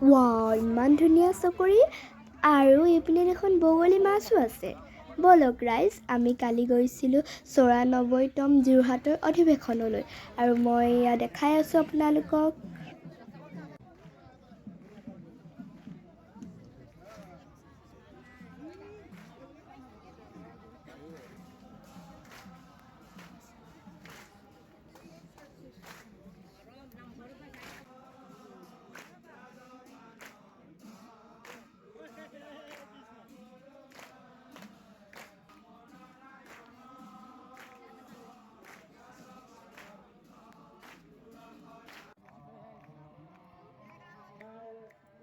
Wow, ইমান ধুনীয়া চকৰি। আৰু এইপিনে দেখোন বগলী মাছো আছে। বলক ৰাইজ, আমি কালি গৈছিলোঁ ৯৪তম যোৰহাটৰ অধিৱেশনলৈ আৰু মই এয়া দেখাই আছোঁ আপোনালোকক।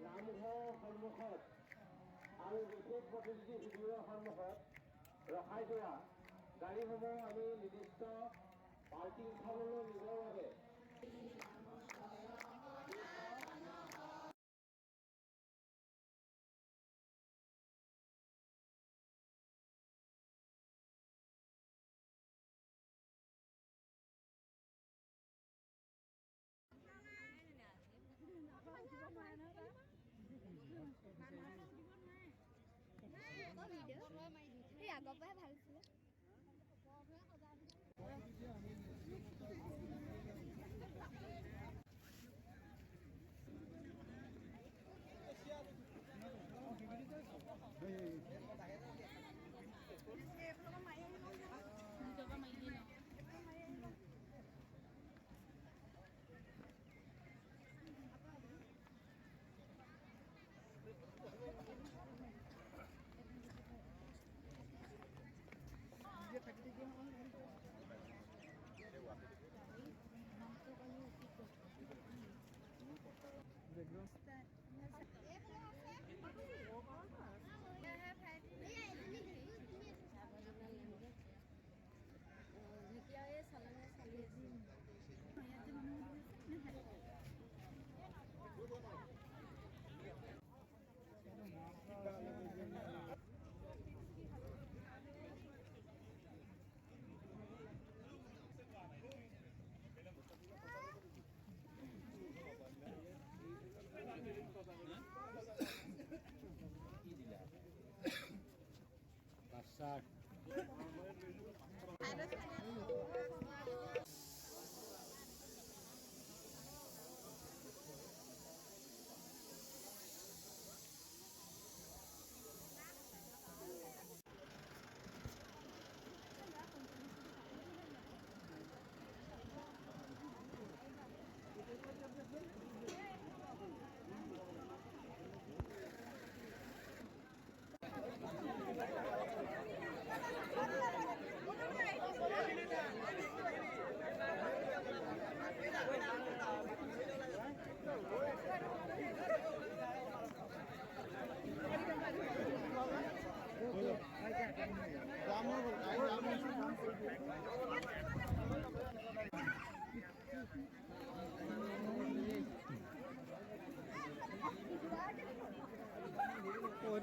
নামঘৰৰ সন্মুখত আৰু বিশেষ প্ৰতিনিধি শিবিৰৰ সন্মুখত ৰখাই থোৱা গাড়ীসমূহ আমি নিৰ্দিষ্ট পাৰ্কিং স্থানলৈ নিবৰ বাবে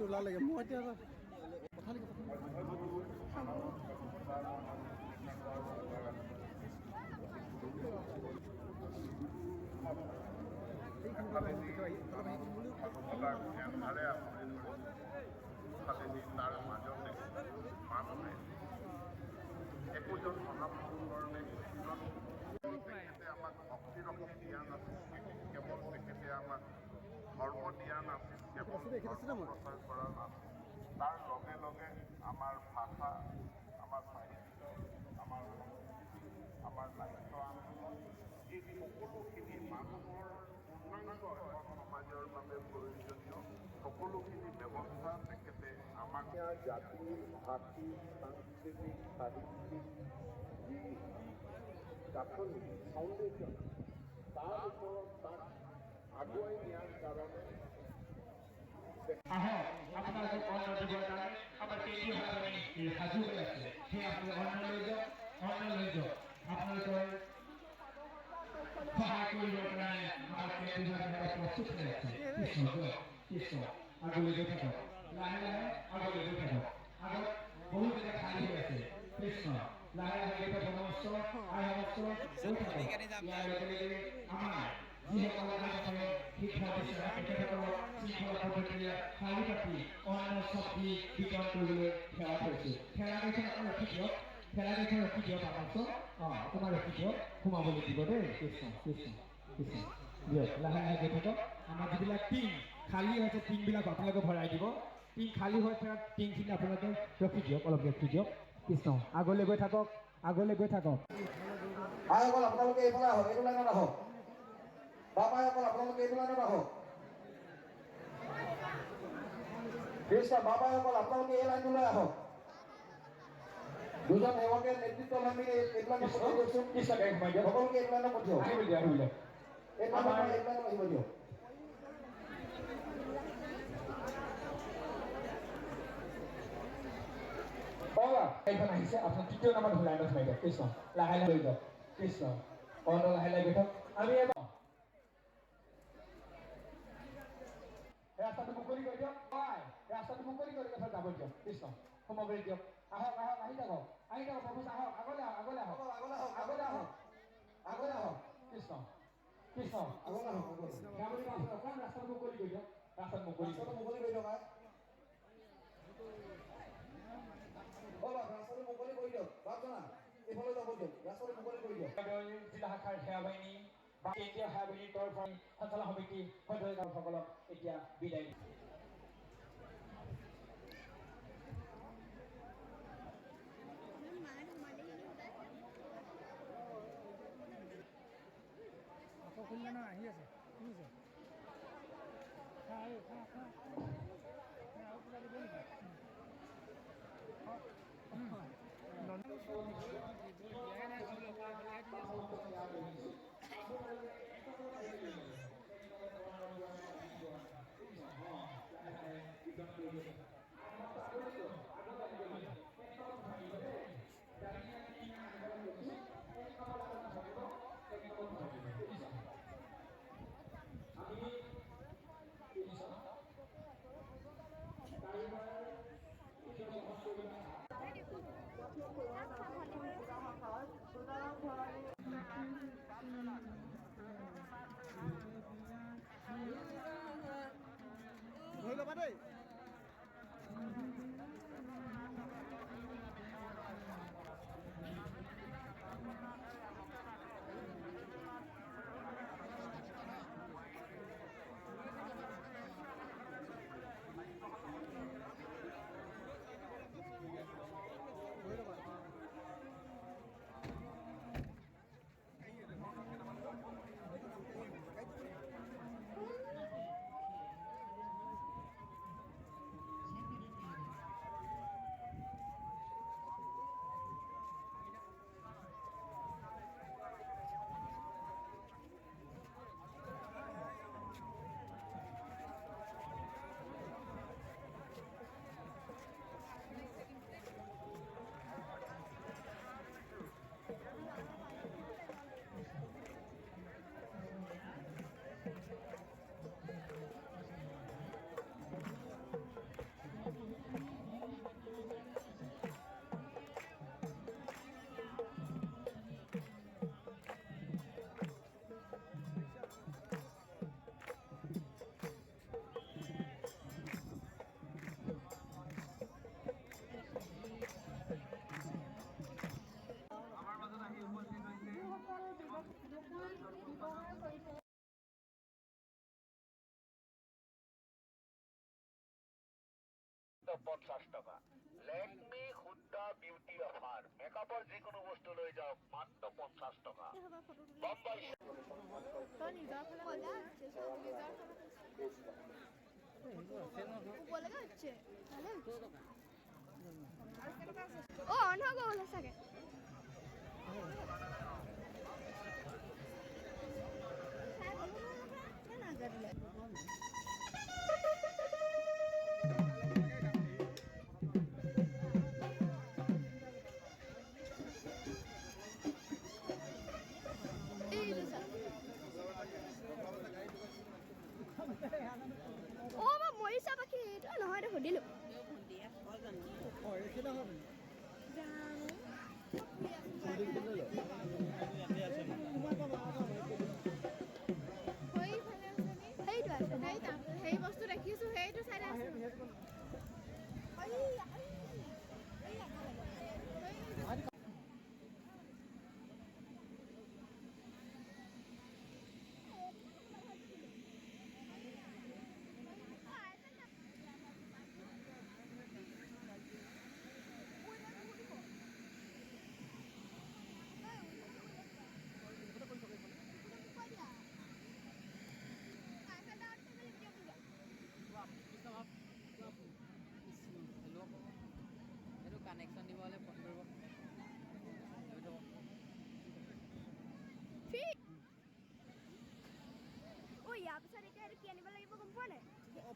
ওলালে মই এতিয়া কথা তাৰ মাজতে মানুহে একোজন মহাপুৰুষৰ তেখেতে আমাক ভক্তি ৰক্তি দিয়া নাছিল, কেৱল তেখেতে আমাক ধৰ্ম দিয়া নাছিল, কেৱল ধৰ্ম প্ৰচাৰ কৰা নাছিল, তাৰ লগে লগে আমাৰ ভাষা, আমাৰ সাহিত্য, আমাৰ সংস্কৃতি, আমাৰ নাট্য আন্দোলন, এই সকলোখিনি মানুহৰ পূৰ্ণাংগ এখন সমাজৰ বাবে প্ৰয়োজনীয় সকলোখিনি ব্যৱস্থা তেখেতে আমাক জাতি, ভাষী, সাংস্কৃতিক, সাহিত্যিক যি গাঁথনি ফাউণ্ডেশ্যন তাৰ ওপৰত তাক আগুৱাই নিয়াৰ কাৰণে আহক আপোনালোকক অন্ন দিবৰ কাৰণে আমাৰ কেন্দ্ৰীয়ভাৱে সাজু হৈ আছে। সেই আপোনালোকে অন্ন লৈ যাওক, আপোনালোকৰ সহায় কৰিবৰ কাৰণে আমাৰ কেন্দ্ৰীয়ভাৱে প্ৰস্তুত হৈ আছে। কৃষ্ণ আগলৈ গৈ থাকক, লাহে লাহে আগলৈ গৈ থাকক। আগত বহু জেগা খালী হৈ আছে। কৃষ্ণ লাহে লাহে গৈ থাকক। নমস্কাৰ, আই নমস্কাৰ, গৈ থাকক। ইয়াৰ লগে লগে আমাৰ যিসকলে আগতে শিক্ষা দিছে তেখেতসকলক শৃংখলা পদ্ধতিৰে শাৰী পাতি অন্ন চব্জি বিতৰণ কৰিবলৈ সেৱা কৰিছোঁ ঠেলাকেইখন ৰখি দিয়ক ঠেলাকেইখন ৰখি দিয়ক আমাৰ অকণমান ৰখি দিয়ক সোমাবলৈ দিব দেই কৃষ্ণ কৃষ্ণ কৃষ্ণ দিয়ক লাহে লাহে গৈ থাকক আমাৰ যিবিলাক টিং খালী হৈছে টিংবিলাক আপোনালোকে ভৰাই দিব টিং খালী হৈ থকা টিংখিনি আপোনালোকে ৰখি দিয়ক অলপ ৰখি দিয়ক কৃষ্ণ আগলৈ গৈ থাকক আগলৈ গৈ থাকক আইসকল আপোনালোকে এইফালে আহক এইটো লাইনত আহক বাবাইসকল আপোনালোকে এইটো লাইনত আহক কৃষ্ণ বাবাইসকল আপোনালোকে এই লাইনলৈ আহক দুজন সেৱকে নেতৃত্ব লৈ আমি এইটো লাইনত পঠিয়াই দিয়কচোন কৃষ্ণ গাড়ী সোমাই দিয়ক সকলোকে এইটো লাইনত পঠিয়াওক আহিব দিয়ক এইটো লাইনত আহিব দিয়ক এইখন আহিছে আপোনাৰ তৃতীয় নম্বৰ লাইনত সোমাই দিয়ক কৃষ্ণ লাহে লাহে লৈ যাওক কৃষ্ণ অন্য লাহে লাহে গৈ থাকক আমি এবাৰ ৰাস্তাটো মুকলি কৰি দিয়ক ৰাস্তাটো মুকলি কৰি কথা যাব দিয়ক কৃষ্ণ সোমাব দিয়ক আহক আহক আহি থাকক প্ৰভু আহক আগলৈ আহক আগলৈ আহক আগলৈ আহক আগলৈ আহক আগলৈ আহক কৃষ্ণ কৃষ্ণ আগলৈ আহক গাবৰি অকণমান ৰাস্তাটো মুকলি কৰি দিয়ক ৰাস্তাটো মুকলি কৰি দিয়ক ৰাস্তাটো মুকলি কৰি দিয়ক বাপজনা এইফালে যাব দিয়ক ৰাস্তাটো মুকলি কৰি দিয়ক জিলা শাখাৰ সেৱা বাহিনী বা কেন্দ্ৰীয় সেৱা বাহিনীৰ তৰফৰ সঞ্চালক সমিতি সদস্যসকলক এতিয়া বিদায় আহি আছে শুনিছে ধৰি ল'বা দেই $50 লেকমি শুদ্ধ বিউটি অফাৰ মেকআপৰ যিকোনো বস্তু লৈ যাওক মাত্ৰ $50 বম্বাই ও অন হৈ গ'ল চাগে ও মই মৰিছা বাকী এইটো নহয় দে সুধিলো এইখিনি হয় জানো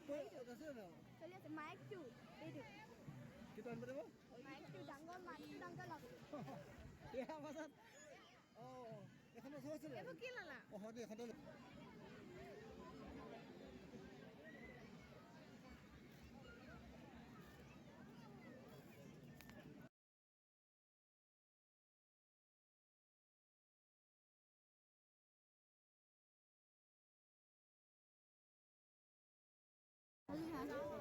আছে না চলি আছে মাইকটো এইটো কিটো আনব দেব মাইকটো ডাঙৰ মাইকটো ডাঙৰ লাগে এয়া পাছত এখন ওচৰ আছিল এইবোৰ কি লালা দে এখন খালি